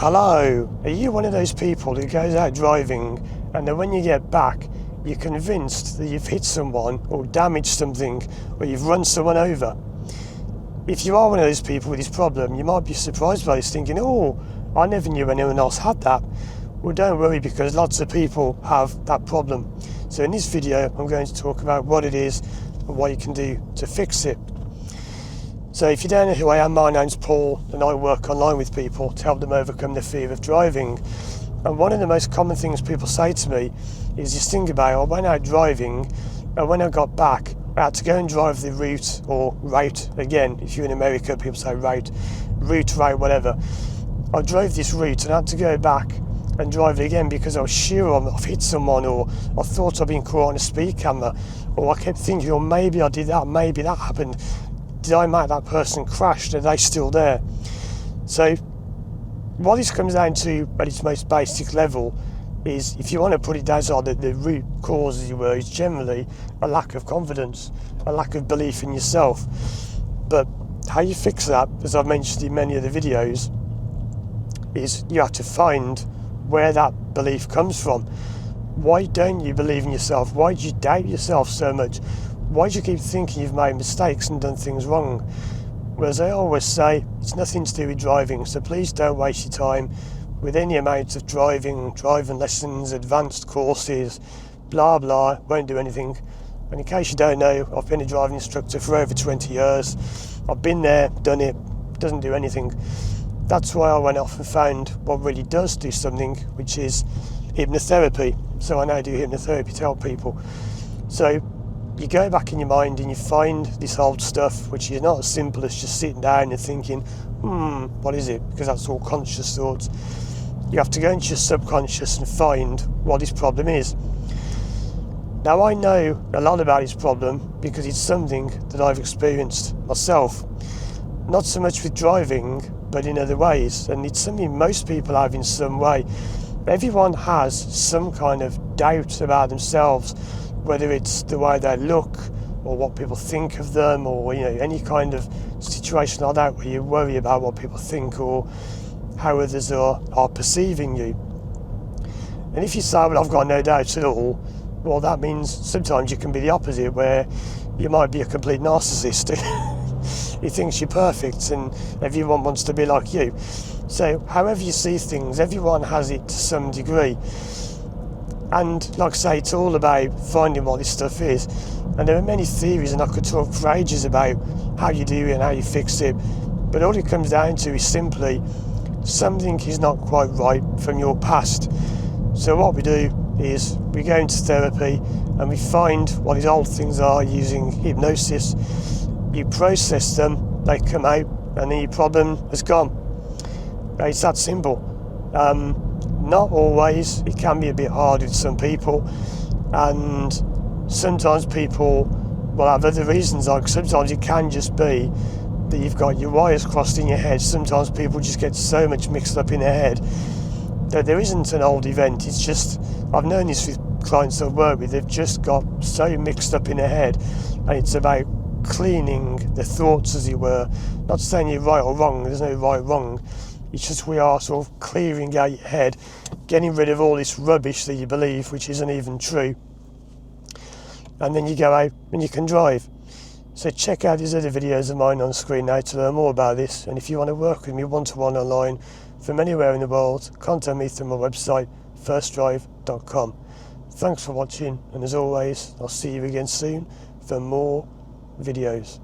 Hello, are you one of those people who goes out driving and then when you get back you're convinced that you've hit someone or damaged something or you've run someone over? If you are one of those people with this problem, you might be surprised by this, thinking, oh, I never knew anyone else had that. Well, don't worry, because lots of people have that problem. So in this video I'm going to talk about what it is and what you can do to fix it. So if you don't know who I am, my name's Paul and I work online with people to help them overcome the fear of driving. And one of the most common things people say to me is this thing about, I went out driving and when I got back I had to go and drive the route, or route again, if you're in America people say route, whatever. I drove this route and I had to go back and drive it again because I was sure I've hit someone, or I thought I'd been caught on a speed camera, or I kept thinking, oh, maybe I did that, maybe that happened. Did I make that person crash? Are they still there? So what this comes down to at its most basic level is, if you want to put it down so that the root cause, as you were, is generally a lack of confidence, a lack of belief in yourself. But how you fix that, as I've mentioned in many of the videos, is you have to find where that belief comes from. Why don't you believe in yourself? Why do you doubt yourself so much? Why do you keep thinking you've made mistakes and done things wrong? Well, as I always say, it's nothing to do with driving, so please don't waste your time with any amount of driving lessons, advanced courses, blah blah, won't do anything. And in case you don't know, I've been a driving instructor for over 20 years. I've been there, done it, doesn't do anything. That's why I went off and found what really does do something, which is hypnotherapy. So I now do hypnotherapy to help people. So you go back in your mind and you find this old stuff, which is not as simple as just sitting down and thinking, what is it? Because that's all conscious thoughts. You have to go into your subconscious and find what this problem is. Now, I know a lot about this problem because it's something that I've experienced myself. Not so much with driving, but in other ways. And it's something most people have in some way. Everyone has some kind of doubt about themselves, whether it's the way they look or what people think of them, or any kind of situation like that where you worry about what people think or how others are perceiving you. And if you say, well, I've got no doubts at all, well, that means sometimes you can be the opposite, where you might be a complete narcissist. He thinks you're perfect and everyone wants to be like you. So however you see things, everyone has it to some degree. And like I say, it's all about finding what this stuff is. And there are many theories, and I could talk for ages about how you do it and how you fix it. But all it comes down to is simply something is not quite right from your past. So what we do is we go into therapy and we find what these old things are using hypnosis. You process them, they come out, and then your problem is gone. It's that simple. Not always. It can be a bit hard with some people, and sometimes people will have other reasons. Like sometimes it can just be that you've got your wires crossed in your head. Sometimes people just get so much mixed up in their head that there isn't an old event. It's just, I've known this with clients I've worked with, they've just got so mixed up in their head, and it's about cleaning the thoughts, as it were. Not saying you're right or wrong, there's no right or wrong. It's just we are sort of clearing out your head, getting rid of all this rubbish that you believe, which isn't even true. And then you go out and you can drive. So check out these other videos of mine on screen now to learn more about this. And if you want to work with me one-to-one online from anywhere in the world, contact me through my website, firstdrive.com. Thanks for watching, and as always, I'll see you again soon for more videos.